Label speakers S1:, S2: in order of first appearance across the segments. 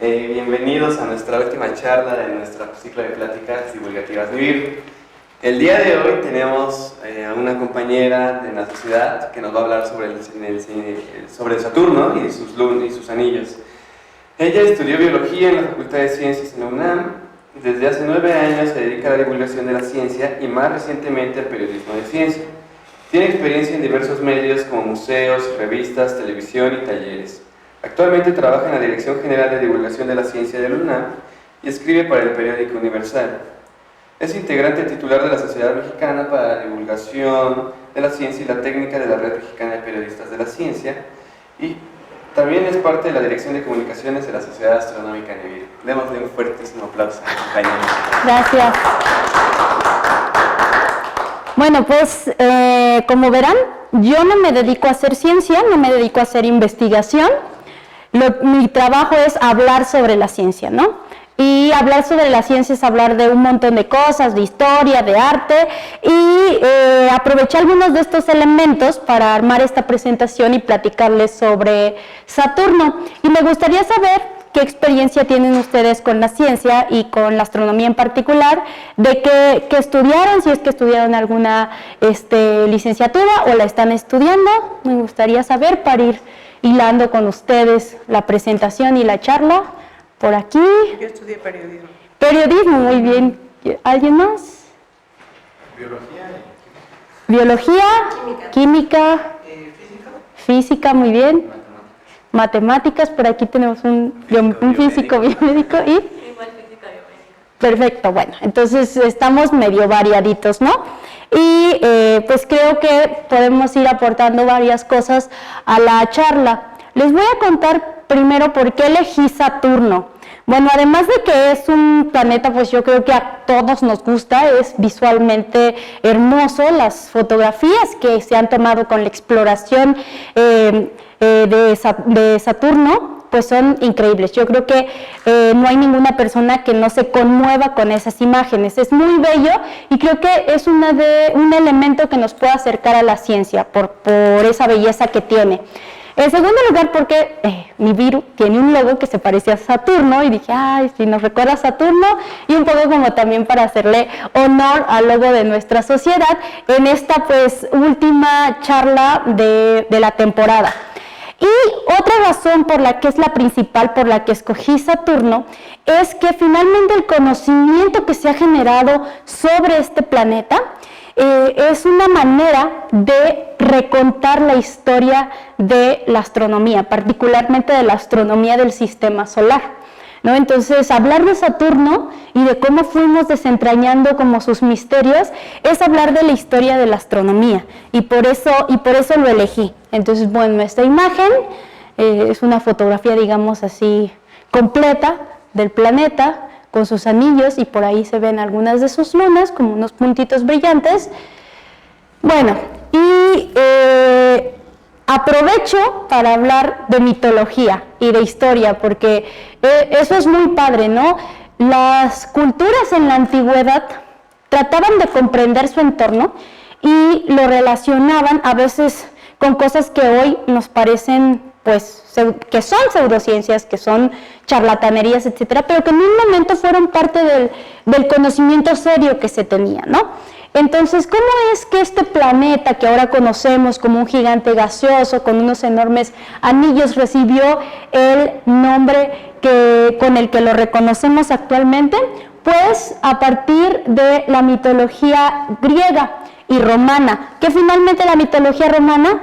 S1: Bienvenidos a nuestra última charla de nuestro ciclo de pláticas divulgativas Vivir. El día de hoy tenemos a una compañera de la sociedad que nos va a hablar sobre Saturno y sus anillos. Ella estudió biología en la Facultad de Ciencias en la UNAM. Desde hace 9 años se dedica a la divulgación de la ciencia y más recientemente al periodismo de ciencia. Tiene experiencia en diversos medios como museos, revistas, televisión y talleres. Actualmente trabaja en la Dirección General de Divulgación de la Ciencia de la UNAM y escribe para el periódico Universal. Es integrante titular de la Sociedad Mexicana para la Divulgación de la Ciencia y la Técnica de la Red Mexicana de Periodistas de la Ciencia y también es parte de la Dirección de Comunicaciones de la Sociedad Astronómica Nevir. Démosle un fuertísimo aplauso a la compañera.
S2: Gracias. Bueno, pues como verán, yo no me dedico a hacer ciencia, no me dedico a hacer investigación. Mi trabajo es hablar sobre la ciencia, ¿no? Y hablar sobre la ciencia es hablar de un montón de cosas, de historia, de arte, y aproveché algunos de estos elementos para armar esta presentación y platicarles sobre Saturno. Y me gustaría saber qué experiencia tienen ustedes con la ciencia y con la astronomía en particular, de qué estudiaron, si es que estudiaron alguna licenciatura o la están estudiando. Me gustaría saber para ir hilando con ustedes la presentación y la charla. Por aquí.
S3: Yo estudié periodismo.
S2: Periodismo, muy bien. ¿Alguien más? Biología. Química. Física, muy bien. Matemáticas, por aquí tenemos un físico biomédico y...
S4: Igual física biomédica.
S2: Perfecto, bueno, entonces estamos medio variaditos, ¿no? Y pues creo que podemos ir aportando varias cosas a la charla. Les voy a contar primero por qué elegí Saturno. Bueno, además de que es un planeta, pues yo creo que a todos nos gusta, es visualmente hermoso. Las fotografías que se han tomado con la exploración de Saturno, pues son increíbles. Yo creo que no hay ninguna persona que no se conmueva con esas imágenes. Es muy bello y creo que es un elemento que nos puede acercar a la ciencia por esa belleza que tiene. En segundo lugar, porque Nibiru tiene un logo que se parece a Saturno y dije, ay, si nos recuerda a Saturno, y un poco como también para hacerle honor al logo de nuestra sociedad en esta pues última charla de la temporada. Y otra razón por la que es la principal, por la que escogí Saturno, es que finalmente el conocimiento que se ha generado sobre este planeta es una manera de recontar la historia de la astronomía, particularmente de la astronomía del sistema solar, ¿no? Entonces, hablar de Saturno y de cómo fuimos desentrañando como sus misterios es hablar de la historia de la astronomía, y por eso lo elegí. Entonces, bueno, esta imagen es una fotografía, digamos así, completa del planeta, con sus anillos, y por ahí se ven algunas de sus lunas, como unos puntitos brillantes. Bueno, y aprovecho para hablar de mitología y de historia, porque eso es muy padre, ¿no? Las culturas en la antigüedad trataban de comprender su entorno y lo relacionaban a veces con cosas que hoy nos parecen pues que son pseudociencias, que son charlatanerías, etcétera, pero que en un momento fueron parte del conocimiento serio que se tenía, ¿no? Entonces, ¿cómo es que este planeta que ahora conocemos como un gigante gaseoso con unos enormes anillos recibió el nombre con el que lo reconocemos actualmente? Pues a partir de la mitología griega y romana, que finalmente la mitología romana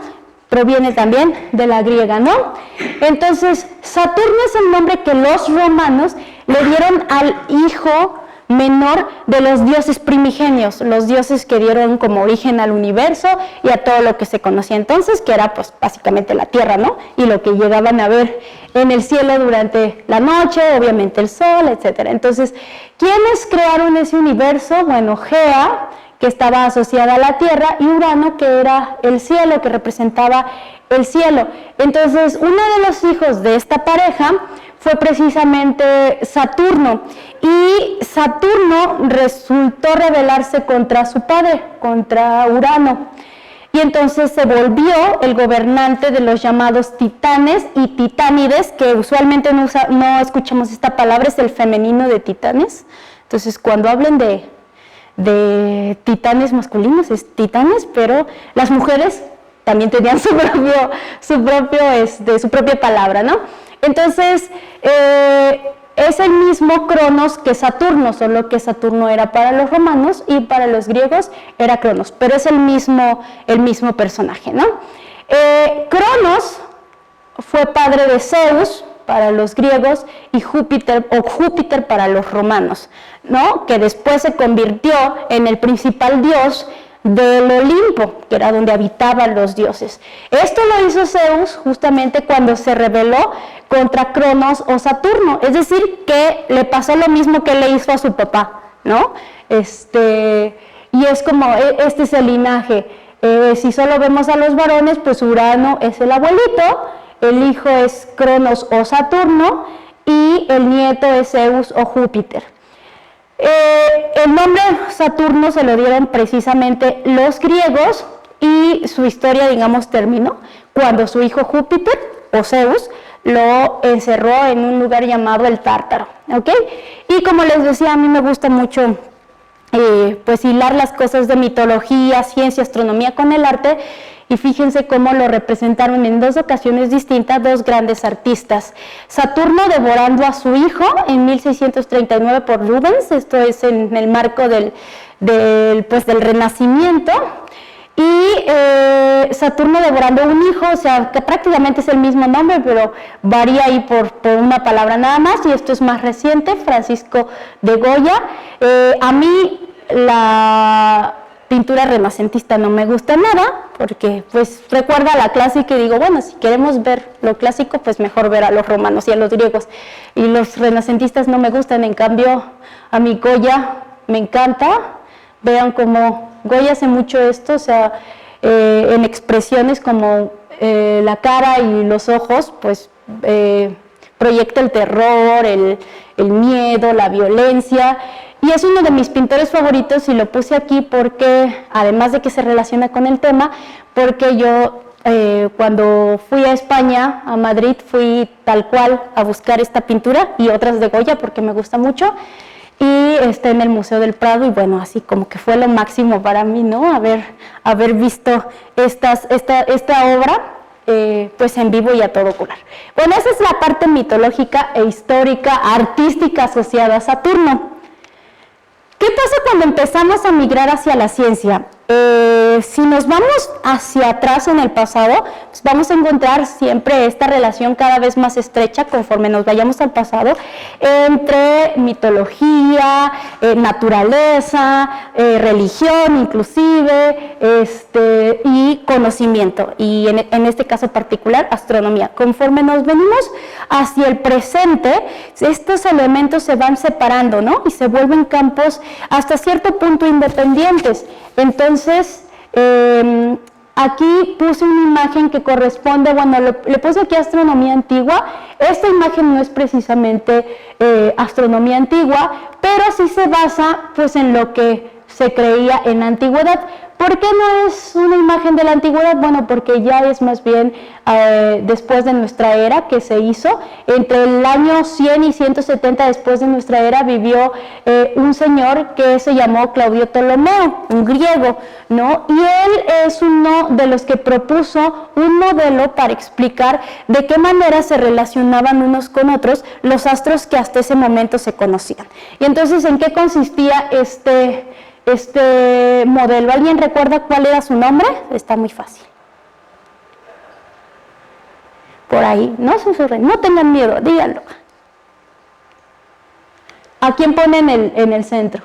S2: proviene también de la griega, ¿no? Entonces, Saturno es el nombre que los romanos le dieron al hijo menor de los dioses primigenios, los dioses que dieron como origen al universo y a todo lo que se conocía entonces, que era pues básicamente la Tierra, ¿no? Y lo que llegaban a ver en el cielo durante la noche, obviamente el sol, etcétera. Entonces, ¿quiénes crearon ese universo? Bueno, Gea, que estaba asociada a la Tierra, y Urano, que era el cielo, que representaba el cielo. Entonces, uno de los hijos de esta pareja fue precisamente Saturno, y Saturno resultó rebelarse contra su padre, contra Urano. y entonces se volvió el gobernante de los llamados titanes y titánides, que usualmente no escuchamos esta palabra, es el femenino de titanes. Entonces, cuando hablen de titanes masculinos, es titanes, pero las mujeres también tenían su propia palabra, ¿no? Entonces, es el mismo Cronos que Saturno, solo que Saturno era para los romanos y para los griegos era Cronos, pero es el mismo personaje, ¿no? Cronos fue padre de Zeus para los griegos y Júpiter para los romanos, ¿no? Que después se convirtió en el principal dios del Olimpo, que era donde habitaban los dioses. Esto lo hizo Zeus justamente cuando se rebeló contra Cronos o Saturno, es decir, que le pasó lo mismo que le hizo a su papá, ¿no? Y es como, este es el linaje. Si solo vemos a los varones, pues Urano es el abuelito, el hijo es Cronos o Saturno y el nieto es Zeus o Júpiter. El nombre Saturno se lo dieron precisamente los griegos y su historia, digamos, terminó cuando su hijo Júpiter o Zeus lo encerró en un lugar llamado el Tártaro, ¿ok? Y como les decía, a mí me gusta mucho pues hilar las cosas de mitología, ciencia, astronomía con el arte, y fíjense cómo lo representaron en dos ocasiones distintas dos grandes artistas. Saturno devorando a su hijo en 1639 por Rubens, esto es en el marco del Renacimiento, y Saturno devorando un hijo, o sea, que prácticamente es el mismo nombre, pero varía ahí por una palabra nada más, y esto es más reciente, Francisco de Goya. A mí la pintura renacentista no me gusta nada, porque pues recuerda a la clásica y digo, bueno, si queremos ver lo clásico, pues mejor ver a los romanos y a los griegos, y los renacentistas no me gustan. En cambio, a mí Goya me encanta. Vean cómo Goya hace mucho esto, o sea, en expresiones como la cara y los ojos, pues proyecta el terror, el miedo, la violencia, y es uno de mis pintores favoritos, y lo puse aquí porque, además de que se relaciona con el tema, porque yo cuando fui a España, a Madrid, fui tal cual a buscar esta pintura y otras de Goya porque me gusta mucho, y está en el Museo del Prado, y bueno, así como que fue lo máximo para mí, ¿no? Haber visto esta obra pues en vivo y a todo color. Bueno, esa es la parte mitológica e histórica, artística asociada a Saturno. ¿Qué pasa cuando empezamos a migrar hacia la ciencia? Si nos vamos hacia atrás en el pasado, pues vamos a encontrar siempre esta relación cada vez más estrecha conforme nos vayamos al pasado entre mitología, naturaleza, religión inclusive, y conocimiento, y en este caso particular astronomía. Conforme nos venimos hacia el presente, estos elementos se van separando, ¿no? Y se vuelven campos hasta cierto punto independientes. Entonces, aquí puse una imagen que corresponde, bueno, le puse aquí astronomía antigua. Esta imagen no es precisamente astronomía antigua, pero sí se basa pues en lo que se creía en la antigüedad. ¿Por qué no es una imagen de la antigüedad? Bueno, porque ya es más bien después de nuestra era que se hizo. Entre el año 100 y 170 después de nuestra era vivió un señor que se llamó Claudio Ptolomeo, un griego, ¿no? Y él es uno de los que propuso un modelo para explicar de qué manera se relacionaban unos con otros los astros que hasta ese momento se conocían. Y entonces, ¿en qué consistía este modelo? ¿Alguien recuerda cuál era su nombre? Está muy fácil. Por ahí, no susurren, no tengan miedo, díganlo. ¿A quién ponen en el centro?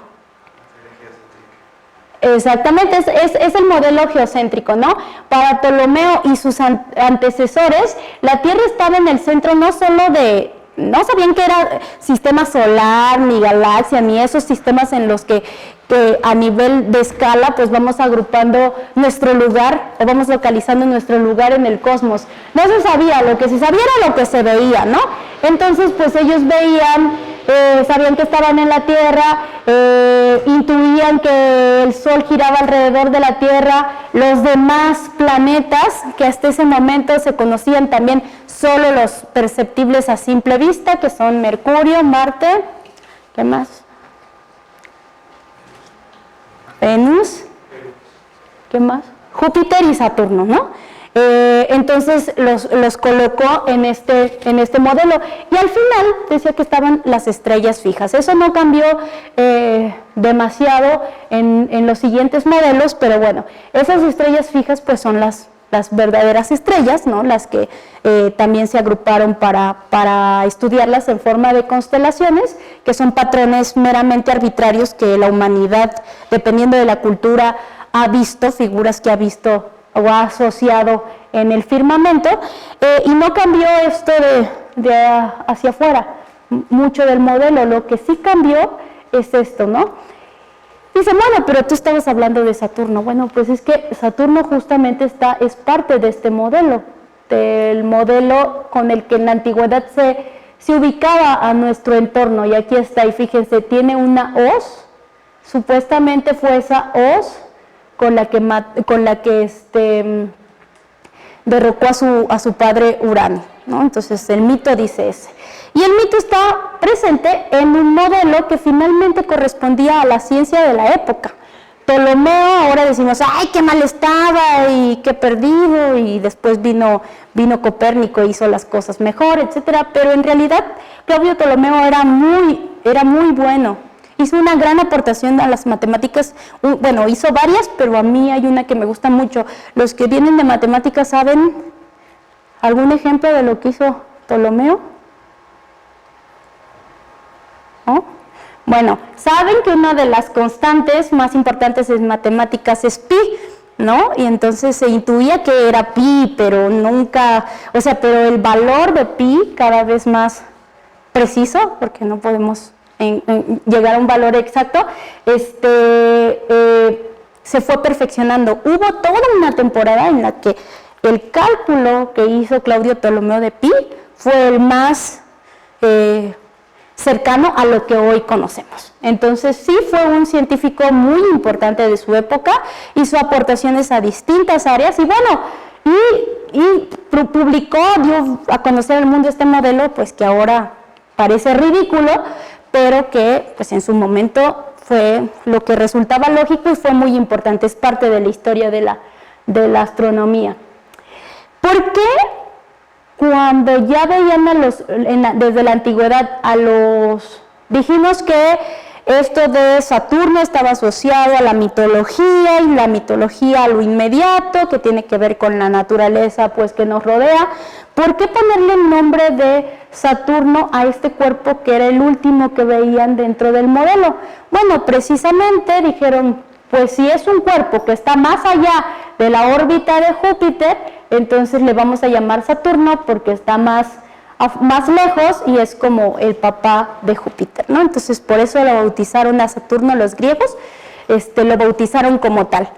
S2: Exactamente, es el modelo geocéntrico, ¿no? Para Ptolomeo y sus antecesores, la Tierra estaba en el centro no solo no sabían que era sistema solar, ni galaxia, ni esos sistemas en los que a nivel de escala pues vamos agrupando nuestro lugar o vamos localizando nuestro lugar en el cosmos. No se sabía, lo que se sabía era lo que se veía, ¿no? Entonces pues ellos veían sabían que estaban en la Tierra, intuían que el Sol giraba alrededor de la Tierra, los demás planetas que hasta ese momento se conocían también solo los perceptibles a simple vista, que son Mercurio, Marte, ¿qué más? Venus, ¿qué más? Júpiter y Saturno, ¿no? Entonces los colocó en este modelo y al final decía que estaban las estrellas fijas. Eso no cambió demasiado en los siguientes modelos, pero bueno, esas estrellas fijas pues son las verdaderas estrellas, ¿no? Las que también se agruparon para estudiarlas en forma de constelaciones, que son patrones meramente arbitrarios que la humanidad, dependiendo de la cultura, ha visto, figuras que ha visto o ha asociado en el firmamento, y no cambió esto de hacia afuera mucho del modelo. Lo que sí cambió es esto, ¿no? Dicen, bueno, pero tú estabas hablando de Saturno. Bueno, pues es que Saturno justamente es parte de este modelo, del modelo con el que en la antigüedad se ubicaba a nuestro entorno, y aquí está, y fíjense, tiene una hoz, supuestamente fue esa hoz con la que derrocó a su padre Urano, ¿no? Entonces el mito dice ese. Y el mito está presente en un modelo que finalmente correspondía a la ciencia de la época. Ptolomeo, ahora decimos, ¡ay, qué mal estaba y qué perdido! Y después vino Copérnico e hizo las cosas mejor, etcétera. Pero en realidad Claudio Ptolomeo era muy bueno. Hizo una gran aportación a las matemáticas, bueno, hizo varias, pero a mí hay una que me gusta mucho. Los que vienen de matemáticas, ¿saben algún ejemplo de lo que hizo Ptolomeo? ¿No? Bueno, saben que una de las constantes más importantes en matemáticas es pi, ¿no? Y entonces se intuía que era pi, pero nunca, pero el valor de pi cada vez más preciso, porque no podemos llegar a un valor exacto, se fue perfeccionando. Hubo toda una temporada en la que el cálculo que hizo Claudio Ptolomeo de pi fue el más cercano a lo que hoy conocemos. Entonces sí fue un científico muy importante de su época, hizo aportaciones a distintas áreas y bueno, y publicó, dio a conocer al mundo este modelo, pues que ahora parece ridículo, pero que pues en su momento fue lo que resultaba lógico y fue muy importante, es parte de la historia de la astronomía. ¿Por qué cuando ya veían desde la antigüedad dijimos que esto de Saturno estaba asociado a la mitología, y la mitología a lo inmediato, que tiene que ver con la naturaleza pues que nos rodea? ¿Por qué ponerle el nombre de Saturno a este cuerpo que era el último que veían dentro del modelo? Bueno, precisamente dijeron, pues si es un cuerpo que está más allá de la órbita de Júpiter, entonces le vamos a llamar Saturno porque está más lejos y es como el papá de Júpiter, ¿no? Entonces por eso lo bautizaron a Saturno los griegos, lo bautizaron como tal.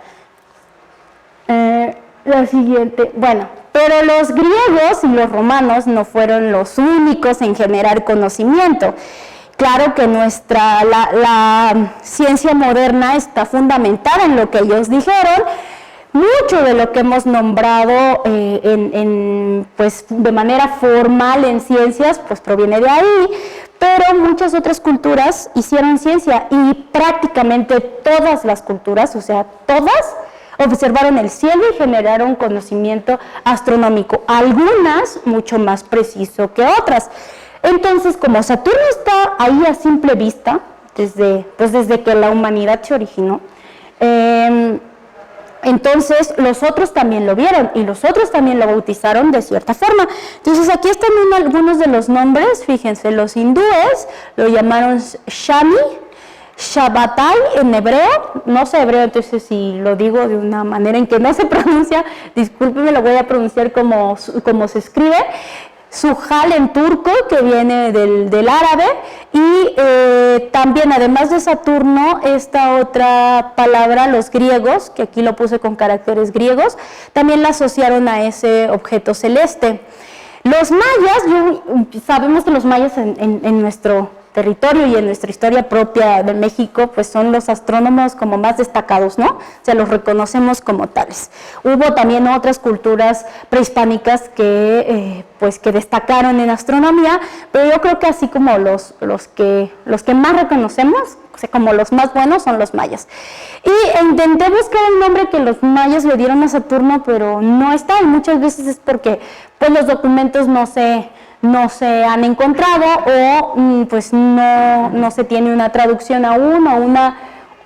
S2: La siguiente, bueno, pero los griegos y los romanos no fueron los únicos en generar conocimiento. Claro que la ciencia moderna está fundamentada en lo que ellos dijeron. Mucho de lo que hemos nombrado pues, de manera formal en ciencias pues proviene de ahí, pero muchas otras culturas hicieron ciencia y prácticamente todas las culturas, todas, observaron el cielo y generaron conocimiento astronómico, algunas mucho más preciso que otras. Entonces, como Saturno está ahí a simple vista, desde que la humanidad se originó, entonces los otros también lo vieron y los otros también lo bautizaron de cierta forma. Entonces aquí están algunos de los nombres, fíjense, los hindúes lo llamaron Shani, Shabbatai en hebreo, no sé hebreo, entonces si lo digo de una manera en que no se pronuncia, discúlpeme, lo voy a pronunciar como se escribe. Suhal en turco, que viene del árabe, y también, además de Saturno, esta otra palabra, los griegos, que aquí lo puse con caracteres griegos, también la asociaron a ese objeto celeste. Los mayas, sabemos que los mayas en nuestro territorio y en nuestra historia propia de México, pues son los astrónomos como más destacados, ¿no? O sea, los reconocemos como tales. Hubo también otras culturas prehispánicas que, pues, que destacaron en astronomía, pero yo creo que así como los que más reconocemos, o sea, como los más buenos son los mayas. Y intenté buscar el nombre que los mayas le dieron a Saturno, pero no está, y muchas veces es porque pues los documentos no se han encontrado o pues no se tiene una traducción aún o una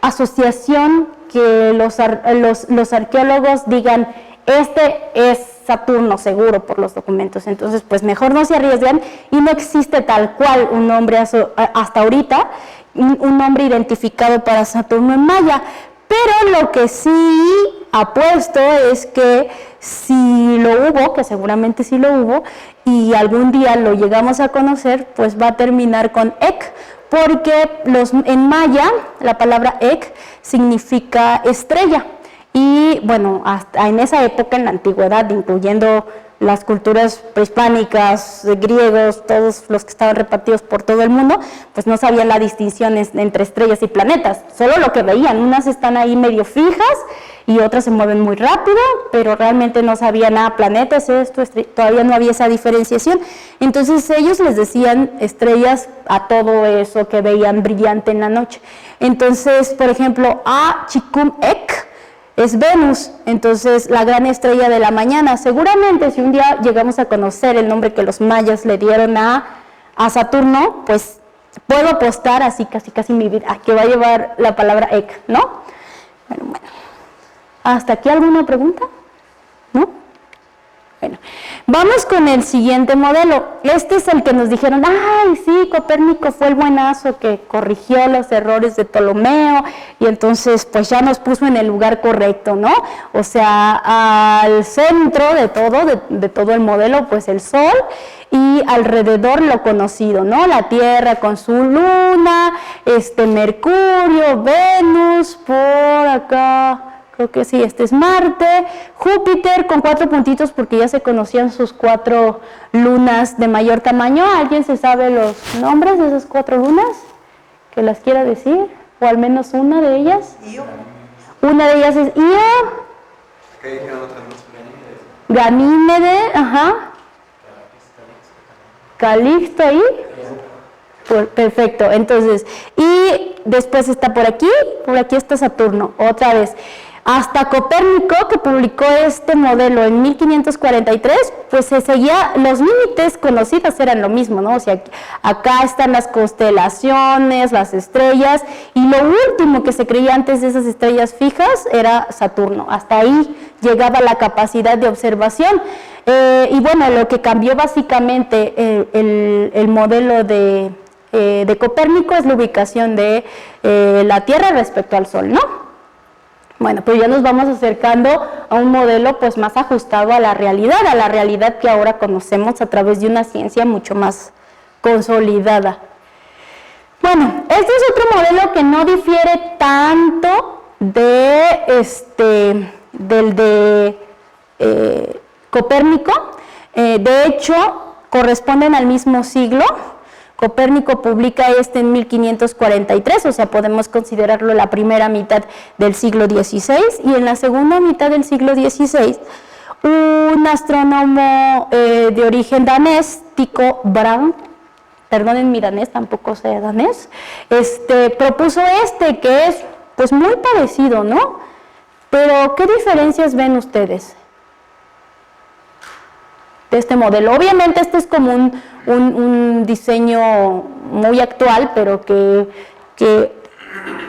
S2: asociación que los arqueólogos digan, este es Saturno seguro por los documentos. Entonces pues mejor no se arriesgan y no existe tal cual un nombre hasta ahorita, un nombre identificado para Saturno en maya. Pero lo que sí apuesto es que si lo hubo, que seguramente sí lo hubo, y algún día lo llegamos a conocer, pues va a terminar con ek, porque en maya la palabra ek significa estrella. Y bueno, hasta en esa época, en la antigüedad, incluyendo las culturas prehispánicas, griegos, todos los que estaban repartidos por todo el mundo, pues no sabían la distinción entre estrellas y planetas, solo lo que veían, unas están ahí medio fijas y otras se mueven muy rápido, pero realmente no sabían nada, planetas, todavía no había esa diferenciación. Entonces ellos les decían estrellas a todo eso que veían brillante en la noche. Entonces, por ejemplo, a Chikum Ek es Venus, entonces la gran estrella de la mañana. Seguramente si un día llegamos a conocer el nombre que los mayas le dieron a Saturno, pues puedo apostar así casi mi vida a que va a llevar la palabra Ek, ¿no? Bueno. ¿Hasta aquí alguna pregunta? ¿No? Bueno, vamos con el siguiente modelo. Este es el que nos dijeron, ay, sí, Copérnico fue el buenazo que corrigió los errores de Ptolomeo y entonces pues ya nos puso en el lugar correcto, ¿no? O sea, al centro de todo el modelo, pues el Sol y alrededor lo conocido, ¿no? La Tierra con su luna, Mercurio, Venus, por acá. Creo que sí, este es Marte, Júpiter con 4 puntitos porque ya se conocían sus 4 lunas de mayor tamaño. ¿Alguien se sabe los nombres de esas 4 lunas? ¿Que las quiera decir? ¿O al menos una de ellas?
S1: Io.
S2: Una de ellas es Io.
S1: ¿Qué dijeron otras dos?
S2: Ganímede, ajá. Calixto ahí. Perfecto, entonces, y después está por aquí está Saturno, otra vez. Hasta Copérnico, que publicó este modelo en 1543, pues se seguía, los límites conocidos eran lo mismo, ¿no? O sea, acá están las constelaciones, las estrellas, y lo último que se creía antes de esas estrellas fijas era Saturno. Hasta ahí llegaba la capacidad de observación. Y bueno, lo que cambió básicamente el modelo de Copérnico es la ubicación de la Tierra respecto al Sol, ¿no? Bueno, pues ya nos vamos acercando a un modelo pues más ajustado a la realidad que ahora conocemos a través de una ciencia mucho más consolidada. Bueno, este es otro modelo que no difiere tanto del de Copérnico, de hecho corresponden al mismo siglo. Copérnico publica en 1543, o sea, podemos considerarlo la primera mitad del siglo XVI, y en la segunda mitad del siglo XVI, un astrónomo de origen danés, Tycho Brahe, perdonen mi danés, tampoco sé danés, propuso que es pues muy parecido, ¿no? Pero, ¿qué diferencias ven ustedes de este modelo? Obviamente este es como un diseño muy actual, pero que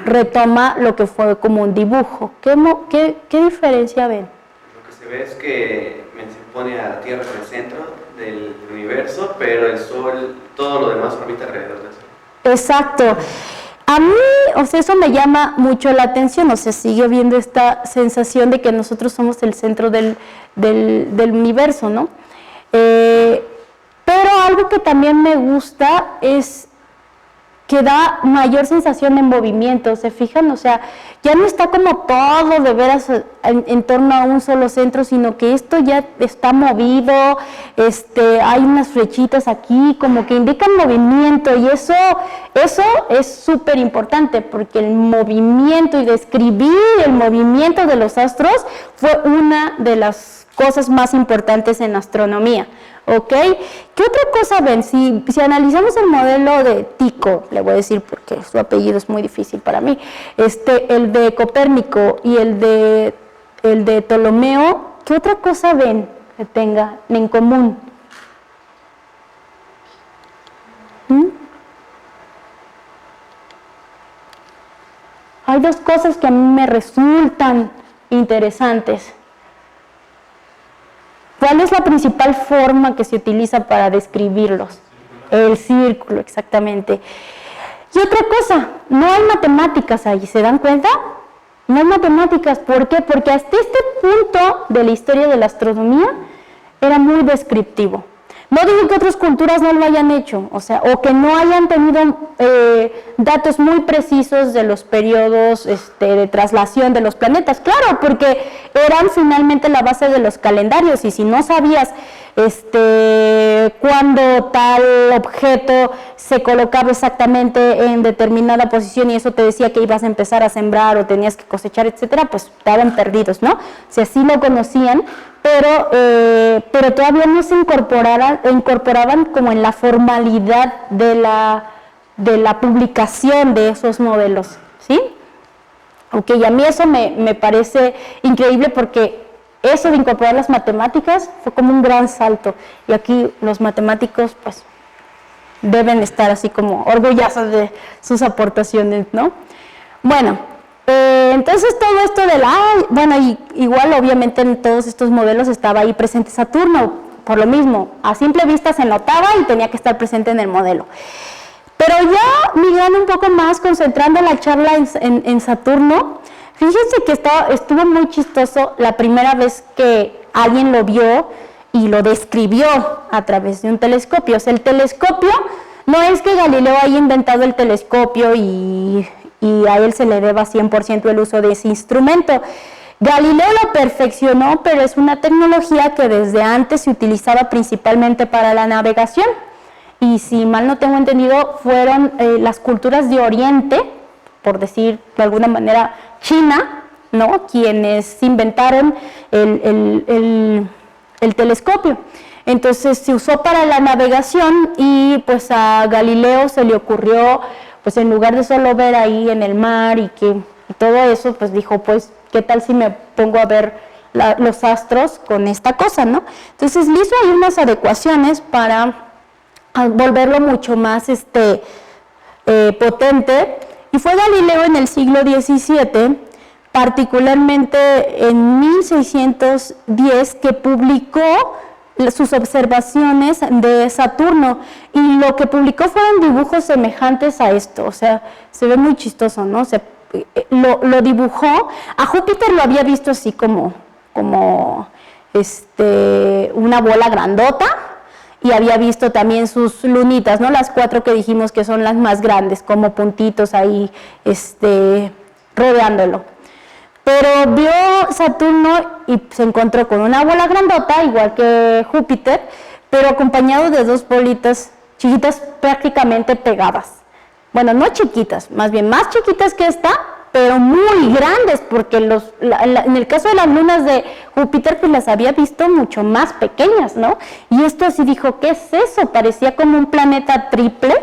S2: retoma lo que fue como un dibujo. ¿Qué diferencia ven?
S1: Lo que se ve es que se pone a la Tierra en el centro del universo, pero el Sol, todo lo demás orbita alrededor del Sol. Exacto.
S2: A mí, o sea, eso me llama mucho la atención, o sea, sigue viendo esta sensación de que nosotros somos el centro del universo, ¿no? Pero algo que también me gusta es que da mayor sensación de movimiento, ¿se fijan? O sea, ya no está como todo de veras en torno a un solo centro, sino que esto ya está movido, hay unas flechitas aquí como que indican movimiento, y eso es súper importante, porque el movimiento y describir el movimiento de los astros fue una de las cosas más importantes en astronomía. ¿Ok? ¿Qué otra cosa ven? Si analizamos el modelo de Tycho, le voy a decir porque su apellido es muy difícil para mí, el de Copérnico y el de Ptolomeo, ¿qué otra cosa ven que tenga en común? Hay dos cosas que a mí me resultan interesantes. ¿Cuál es la principal forma que se utiliza para describirlos? El círculo, exactamente. Y otra cosa, no hay matemáticas ahí, ¿se dan cuenta? No hay matemáticas, ¿por qué? Porque hasta este punto de la historia de la astronomía era muy descriptivo. No digo que otras culturas no lo hayan hecho, o sea, o que no hayan tenido datos muy precisos de los periodos de traslación de los planetas, claro, porque eran finalmente la base de los calendarios, y si no sabías cuándo tal objeto se colocaba exactamente en determinada posición y eso te decía que ibas a empezar a sembrar o tenías que cosechar, etcétera, pues estaban perdidos, ¿no? Si así lo conocían, pero todavía no se incorporaban como en la formalidad de la publicación de esos modelos, ¿sí? Ok, y a mí eso me parece increíble, porque eso de incorporar las matemáticas fue como un gran salto, y aquí los matemáticos pues deben estar así como orgullosos de sus aportaciones, ¿no? Bueno, entonces todo esto igual obviamente en todos estos modelos estaba ahí presente Saturno, por lo mismo, a simple vista se notaba y tenía que estar presente en el modelo. Pero ya migrando un poco más, concentrando la charla en Saturno, fíjense que estuvo muy chistoso la primera vez que alguien lo vio y lo describió a través de un telescopio. O sea, el telescopio, no es que Galileo haya inventado el telescopio y a él se le deba 100% el uso de ese instrumento. Galileo lo perfeccionó, pero es una tecnología que desde antes se utilizaba principalmente para la navegación. Y si mal no tengo entendido, fueron las culturas de Oriente, por decir de alguna manera China, ¿no?, quienes inventaron el telescopio. Entonces se usó para la navegación, y pues a Galileo se le ocurrió, pues en lugar de solo ver ahí en el mar y todo eso, pues dijo, pues, ¿qué tal si me pongo a ver los astros con esta cosa, no? Entonces le hizo ahí unas adecuaciones para volverlo mucho más potente, y fue Galileo en el siglo XVII, particularmente en 1610, que publicó sus observaciones de Saturno, y lo que publicó fueron dibujos semejantes a esto. O sea, se ve muy chistoso, ¿no? Lo dibujó. A Júpiter lo había visto así como una bola grandota, y había visto también sus lunitas, ¿no?, las 4 que dijimos que son las más grandes, como puntitos ahí rodeándolo. Pero vio Saturno y se encontró con una bola grandota, igual que Júpiter, pero acompañado de 2 bolitas chiquitas prácticamente pegadas. Bueno, no chiquitas, más bien más chiquitas que esta, pero muy grandes, porque en el caso de las lunas de Júpiter, pues las había visto mucho más pequeñas, ¿no? Y esto así dijo, ¿qué es eso? Parecía como un planeta triple,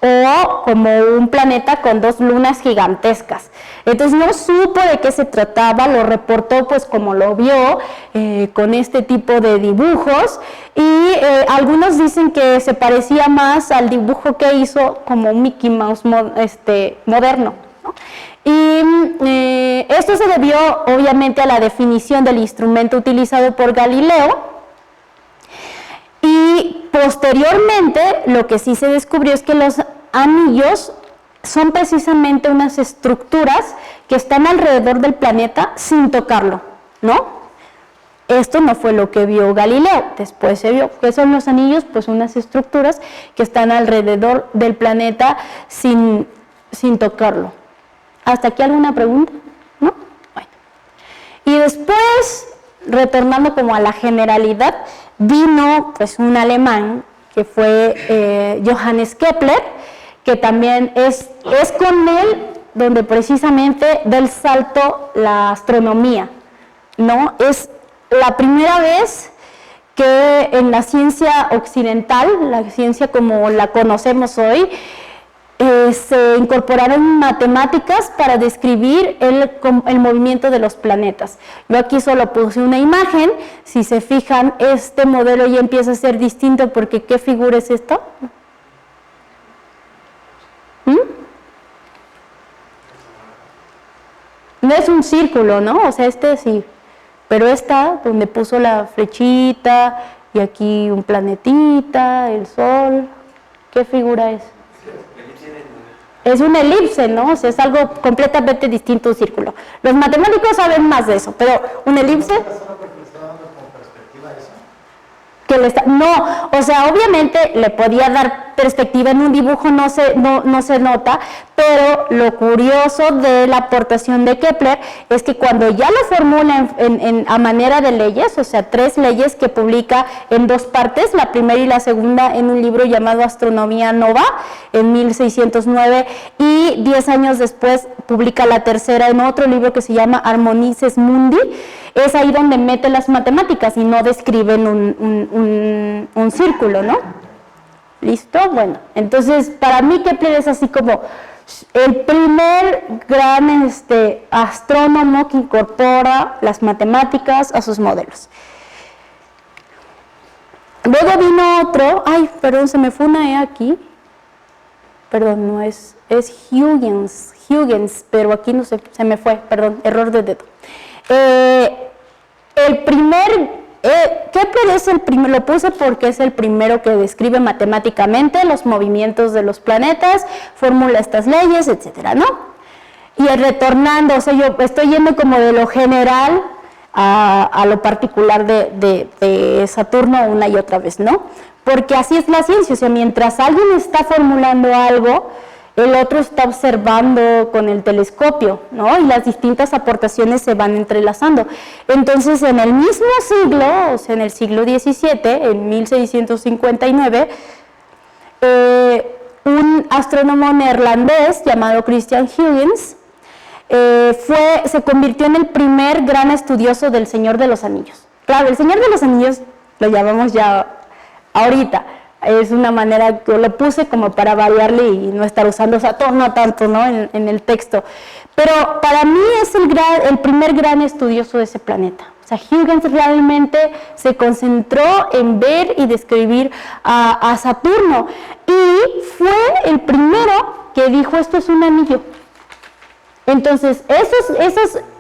S2: o como un planeta con 2 lunas gigantescas. Entonces no supo de qué se trataba, lo reportó pues como lo vio, con este tipo de dibujos, y algunos dicen que se parecía más al dibujo que hizo como un Mickey Mouse moderno, ¿no? Y esto se debió obviamente a la definición del instrumento utilizado por Galileo. Y posteriormente lo que sí se descubrió es que los anillos son precisamente unas estructuras que están alrededor del planeta sin tocarlo, ¿no? esto no fue lo que vio Galileo. Después se vio que son los anillos, pues unas estructuras que están alrededor del planeta sin tocarlo. ¿Hasta aquí alguna pregunta? ¿No? Bueno. Y después, retornando como a la generalidad, vino pues un alemán que fue Johannes Kepler, que también es con él donde precisamente da el salto la astronomía, ¿no? Es la primera vez que en la ciencia occidental, la ciencia como la conocemos hoy, se incorporaron matemáticas para describir el movimiento de los planetas. Yo aquí solo puse una imagen. Si se fijan, este modelo ya empieza a ser distinto porque ¿qué figura es esto? No es un círculo, ¿no? O sea, este sí, pero esta donde puso la flechita y aquí un planetita, el sol, ¿qué figura es? Es una elipse, ¿no? O sea, es algo completamente distinto a un círculo. Los matemáticos saben más de eso, pero una elipse... No, o sea, obviamente le podía dar perspectiva en un dibujo, no se nota, pero lo curioso de la aportación de Kepler es que cuando ya lo formula a manera de leyes, o sea, 3 leyes que publica en 2 partes, la primera y la segunda en un libro llamado Astronomía Nova en 1609 y 10 años después publica la tercera en otro libro que se llama Harmonices Mundi. Es ahí donde mete las matemáticas y no describen un círculo, ¿no? ¿Listo? Bueno, entonces para mí Kepler es así como el primer gran astrónomo que incorpora las matemáticas a sus modelos. Luego vino otro, ay, perdón, se me fue una E aquí, perdón, no es Huygens, pero aquí no se me fue, perdón, error de dedo. Kepler es el primero, lo puse porque es el primero que describe matemáticamente los movimientos de los planetas, formula estas leyes, etcétera, ¿no? Y retornando, o sea, yo estoy yendo como de lo general a lo particular de Saturno una y otra vez, ¿no? Porque así es la ciencia, o sea, mientras alguien está formulando algo, el otro está observando con el telescopio, ¿no? Y las distintas aportaciones se van entrelazando. Entonces, en el mismo siglo, o sea, en el siglo XVII, en 1659, un astrónomo neerlandés llamado Christian Huygens se convirtió en el primer gran estudioso del Señor de los Anillos. Claro, el Señor de los Anillos lo llamamos ya ahorita. Es una manera que lo puse como para variarle y no estar usando Saturno tanto, ¿no? en el texto. Pero para mí es el primer gran estudioso de ese planeta. O sea, Huygens realmente se concentró en ver y describir a Saturno. Y fue el primero que dijo, esto es un anillo. Entonces,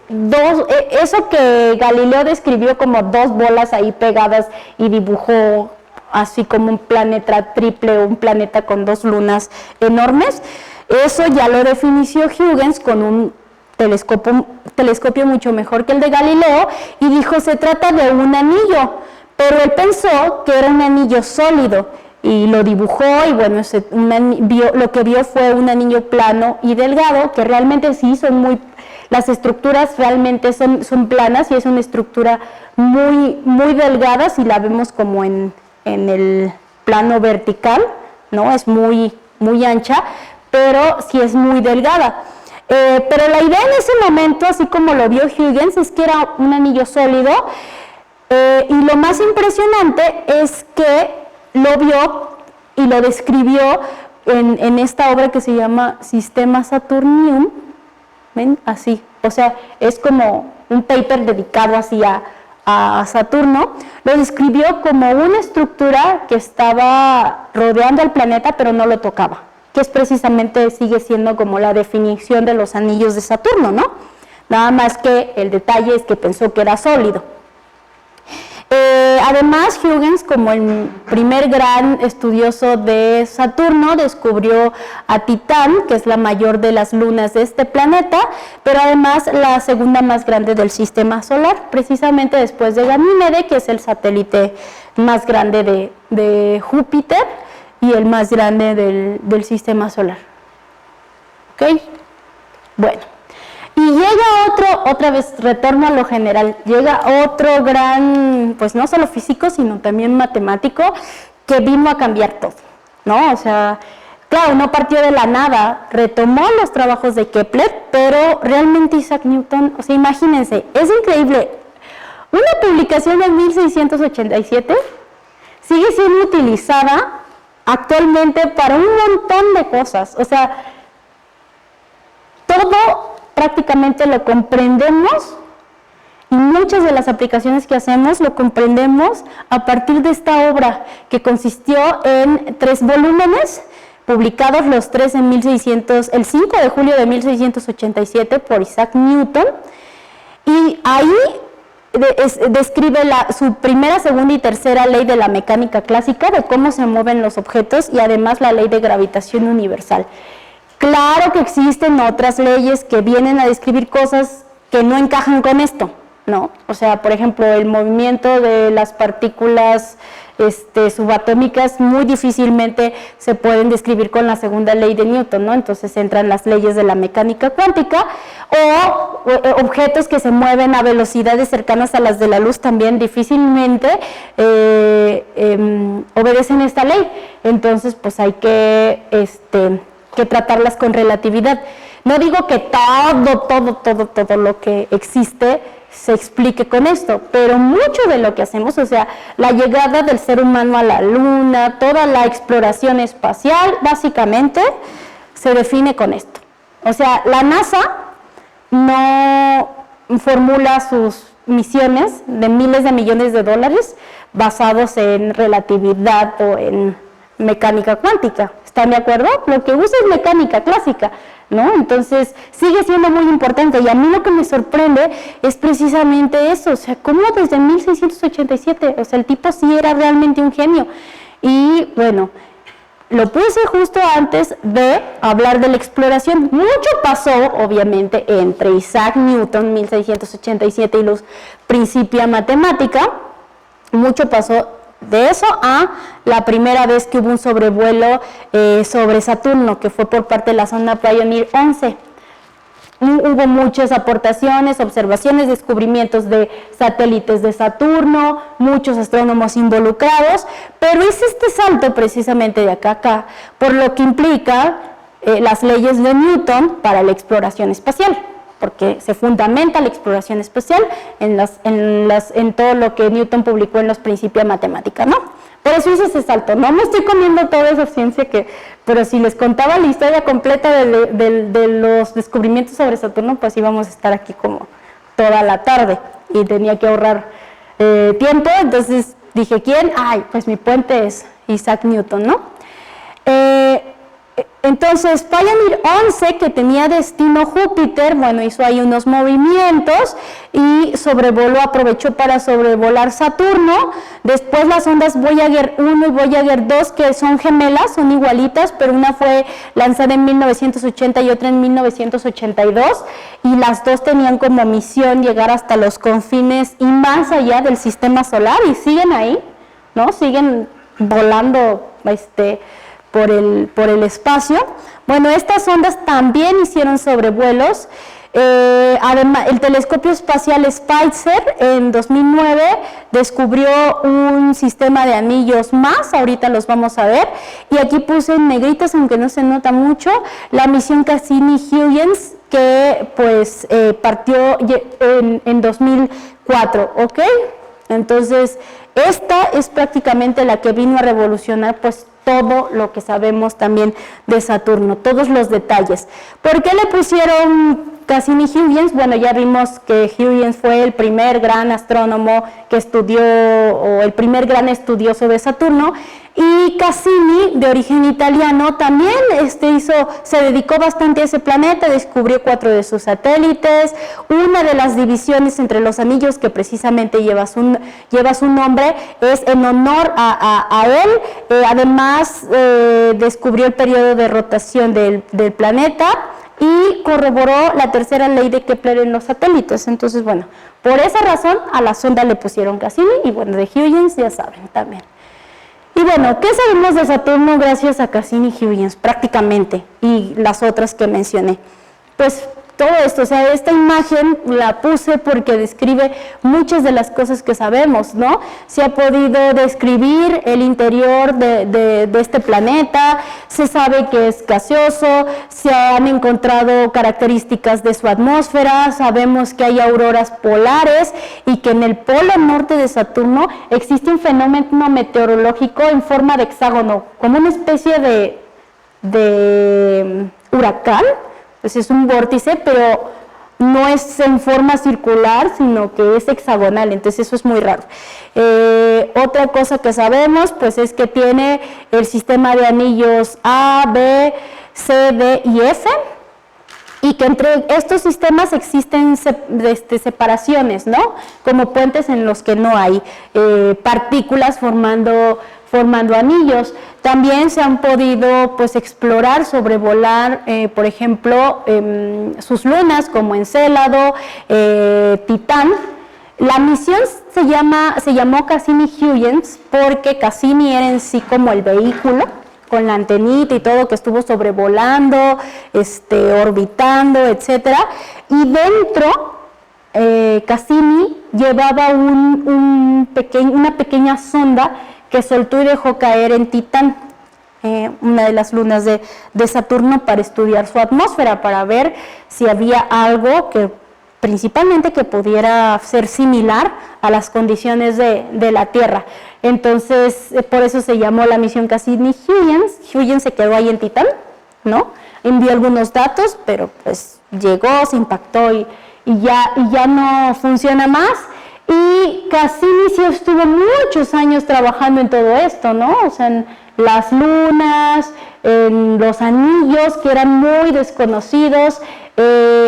S2: eso que Galileo describió como 2 bolas ahí pegadas y dibujó así como un planeta triple o un planeta con 2 lunas enormes, eso ya lo definió Huygens con un telescopio mucho mejor que el de Galileo y dijo, se trata de un anillo, pero él pensó que era un anillo sólido y lo dibujó y bueno, lo que vio fue un anillo plano y delgado, que realmente sí las estructuras realmente son planas y es una estructura muy, muy delgada si la vemos como en el plano vertical, ¿no? Es muy, muy ancha, pero sí es muy delgada. Pero la idea en ese momento, así como lo vio Huygens, es que era un anillo sólido y lo más impresionante es que lo vio y lo describió en esta obra que se llama Sistema Saturnium, ¿ven? Así, o sea, es como un paper dedicado así a Saturno, lo describió como una estructura que estaba rodeando al planeta pero no lo tocaba, que es precisamente, sigue siendo como la definición de los anillos de Saturno, ¿no? Nada más que el detalle es que pensó que era sólido. Además, Huygens, como el primer gran estudioso de Saturno, descubrió a Titán, que es la mayor de las lunas de este planeta, pero además la segunda más grande del sistema solar, precisamente después de Ganímede, que es el satélite más grande de Júpiter y el más grande del sistema solar. ¿Ok? Bueno. Y llega otra vez, retorno a lo general, llega otro gran, pues no solo físico, sino también matemático, que vino a cambiar todo, ¿no? O sea, claro, no partió de la nada, retomó los trabajos de Kepler, pero realmente Isaac Newton, o sea, imagínense, es increíble, una publicación en 1687 sigue siendo utilizada actualmente para un montón de cosas, o sea, todo prácticamente lo comprendemos y muchas de las aplicaciones que hacemos lo comprendemos a partir de esta obra que consistió en 3 volúmenes publicados los 3 en el 5 de julio de 1687 por Isaac Newton, y ahí describe su primera, segunda y tercera ley de la mecánica clásica, de cómo se mueven los objetos, y además la ley de gravitación universal. Claro que existen otras leyes que vienen a describir cosas que no encajan con esto, ¿no? O sea, por ejemplo, el movimiento de las partículas subatómicas muy difícilmente se pueden describir con la segunda ley de Newton, ¿no? Entonces entran las leyes de la mecánica cuántica, o objetos que se mueven a velocidades cercanas a las de la luz también difícilmente obedecen esta ley. Entonces, pues hay que tratarlas con relatividad. No digo que todo lo que existe se explique con esto, pero mucho de lo que hacemos, o sea, la llegada del ser humano a la Luna, toda la exploración espacial, básicamente se define con esto. O sea, la NASA no formula sus misiones de miles de millones de dólares basados en relatividad o en mecánica cuántica. ¿Están de acuerdo? Lo que usa es mecánica clásica, ¿no? Entonces, sigue siendo muy importante, y a mí lo que me sorprende es precisamente eso, o sea, cómo desde 1687, o sea, el tipo sí era realmente un genio. Y bueno, lo puse justo antes de hablar de la exploración. Mucho pasó, obviamente, entre Isaac Newton, 1687, y los Principia Mathematica. Mucho pasó de eso a la primera vez que hubo un sobrevuelo sobre Saturno, que fue por parte de la sonda Pioneer 11. Hubo muchas aportaciones, observaciones, descubrimientos de satélites de Saturno, muchos astrónomos involucrados, pero es este salto precisamente de acá a acá, por lo que implica las leyes de Newton para la exploración espacial, porque se fundamenta la exploración espacial en todo lo que Newton publicó en los Principia Mathematica, ¿no? Por eso hice ese salto. No me estoy comiendo toda esa ciencia pero si les contaba la historia completa de los descubrimientos sobre Saturno, pues íbamos a estar aquí como toda la tarde y tenía que ahorrar tiempo. Entonces dije, ¿quién? Ay, pues mi puente es Isaac Newton, ¿no? Entonces, Pioneer 11, que tenía destino Júpiter, bueno, hizo ahí unos movimientos y aprovechó para sobrevolar Saturno. Después las ondas Voyager 1 y Voyager 2, que son gemelas, son igualitas, pero una fue lanzada en 1980 y otra en 1982, y las dos tenían como misión llegar hasta los confines y más allá del sistema solar, y siguen ahí, ¿no? Siguen volando, por el espacio. Bueno, estas ondas también hicieron sobrevuelos. Además, el telescopio espacial Spitzer en 2009 descubrió un sistema de anillos más, ahorita los vamos a ver, y aquí puse en negritas, aunque no se nota mucho, la misión Cassini-Huygens, que pues partió en 2004, ¿ok? Entonces, esta es prácticamente la que vino a revolucionar pues todo lo que sabemos también de Saturno, todos los detalles. ¿Por qué le pusieron Cassini-Huygens? Bueno, ya vimos que Huygens fue el primer gran astrónomo que estudió, o el primer gran estudioso de Saturno, y Cassini, de origen italiano, también se dedicó bastante a ese planeta, descubrió 4 de sus satélites, una de las divisiones entre los anillos que precisamente lleva su nombre, nombre es en honor a él. Además, descubrió el periodo de rotación del planeta y corroboró la tercera ley de Kepler en los satélites. Entonces, bueno, por esa razón a la sonda le pusieron Cassini, y bueno, de Huygens ya saben también. Y bueno, ¿qué sabemos de Saturno gracias a Cassini y Huygens? Prácticamente, y las otras que mencioné. Pues todo esto, o sea, esta imagen la puse porque describe muchas de las cosas que sabemos, ¿no? Se ha podido describir el interior de este planeta, se sabe que es gaseoso, se han encontrado características de su atmósfera, sabemos que hay auroras polares y que en el polo norte de Saturno existe un fenómeno meteorológico en forma de hexágono, como una especie de huracán. Pues es un vórtice, pero no es en forma circular, sino que es hexagonal, entonces eso es muy raro. Otra cosa que sabemos, pues es que tiene el sistema de anillos A, B, C, D y F, y que entre estos sistemas existen separaciones, ¿no? Como puentes en los que no hay partículas formando anillos. También se han podido pues explorar, sobrevolar, por ejemplo, sus lunas como Encélado, Titán. La misión se llamó Cassini-Huygens porque Cassini era en sí como el vehículo, con la antenita y todo, que estuvo sobrevolando, orbitando, etcétera. Y dentro Cassini llevaba una pequeña sonda que soltó y dejó caer en Titán, una de las lunas de Saturno, para estudiar su atmósfera, para ver si había algo que principalmente que pudiera ser similar a las condiciones de la Tierra. Entonces, por eso se llamó la misión Cassini-Huygens. Huygens se quedó ahí en Titán, ¿no? Envió algunos datos, pero pues llegó, se impactó y ya no funciona más. Y Cassini sí estuvo muchos años trabajando en todo esto, ¿no? O sea, en las lunas, en los anillos que eran muy desconocidos,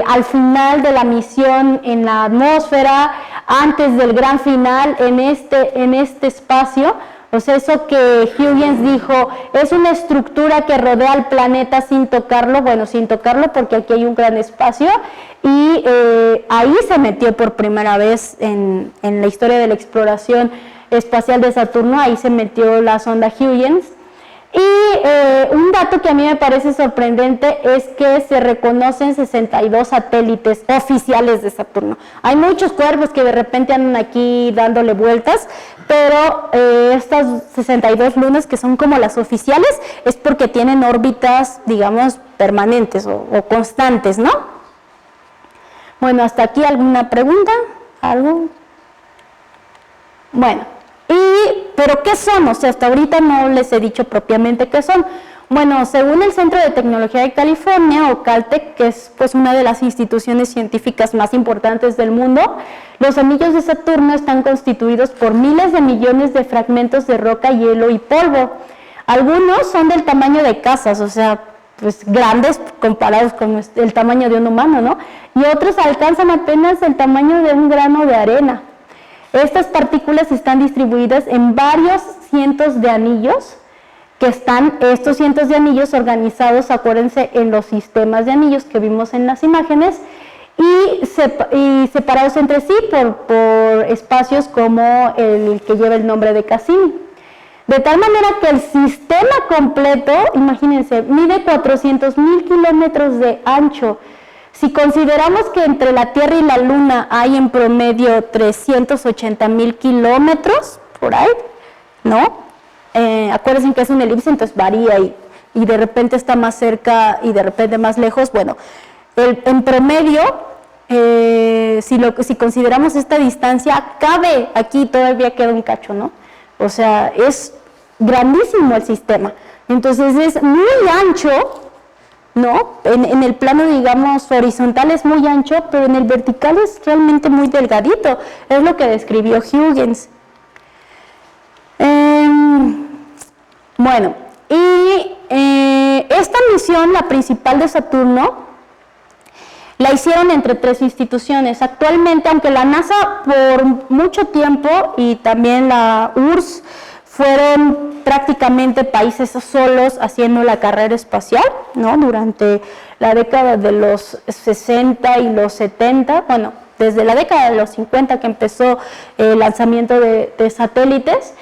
S2: al final de la misión en la atmósfera, antes del gran final en este espacio. O sea, eso que Huygens dijo, es una estructura que rodea al planeta sin tocarlo, bueno, sin tocarlo porque aquí hay un gran espacio, y ahí se metió por primera vez en la historia de la exploración espacial de Saturno, ahí se metió la sonda Huygens. Y un dato que a mí me parece sorprendente es que se reconocen 62 satélites oficiales de Saturno. Hay muchos cuervos que de repente andan aquí dándole vueltas, pero estas 62 lunas que son como las oficiales es porque tienen órbitas, digamos, permanentes o constantes, ¿no? Bueno, hasta aquí alguna pregunta, ¿algo? Bueno. ¿Pero qué son? O sea, hasta ahorita no les he dicho propiamente qué son. Bueno, según el Centro de Tecnología de California, o Caltech, que es pues una de las instituciones científicas más importantes del mundo, los anillos de Saturno están constituidos por miles de millones de fragmentos de roca, hielo y polvo. Algunos son del tamaño de casas, o sea, pues grandes comparados con el tamaño de un humano, ¿no? Y otros alcanzan apenas el tamaño de un grano de arena. Estas partículas están distribuidas en varios cientos de anillos, que están estos cientos de anillos organizados, acuérdense, en los sistemas de anillos que vimos en las imágenes, y separados entre sí por espacios como el que lleva el nombre de Cassini. De tal manera que el sistema completo, imagínense, mide 400,000 kilómetros de ancho. Si consideramos que entre la Tierra y la Luna hay en promedio 380,000 kilómetros, por ahí, ¿no? Acuérdense que es una elipse, entonces varía y de repente está más cerca y de repente más lejos. Bueno, en promedio, si consideramos esta distancia, cabe aquí, todavía queda un cacho, ¿no? O sea, es grandísimo el sistema. Entonces es muy ancho, ¿no? En el plano, digamos, horizontal es muy ancho, pero en el vertical es realmente muy delgadito. Es lo que describió Huygens. Bueno, y esta misión, la principal de Saturno, la hicieron entre 3 instituciones. Actualmente, aunque la NASA por mucho tiempo y también la URSS fueron prácticamente países solos haciendo la carrera espacial, ¿no? Durante la década de los 60 y los 70, bueno, desde la década de los 50 que empezó el lanzamiento de satélites,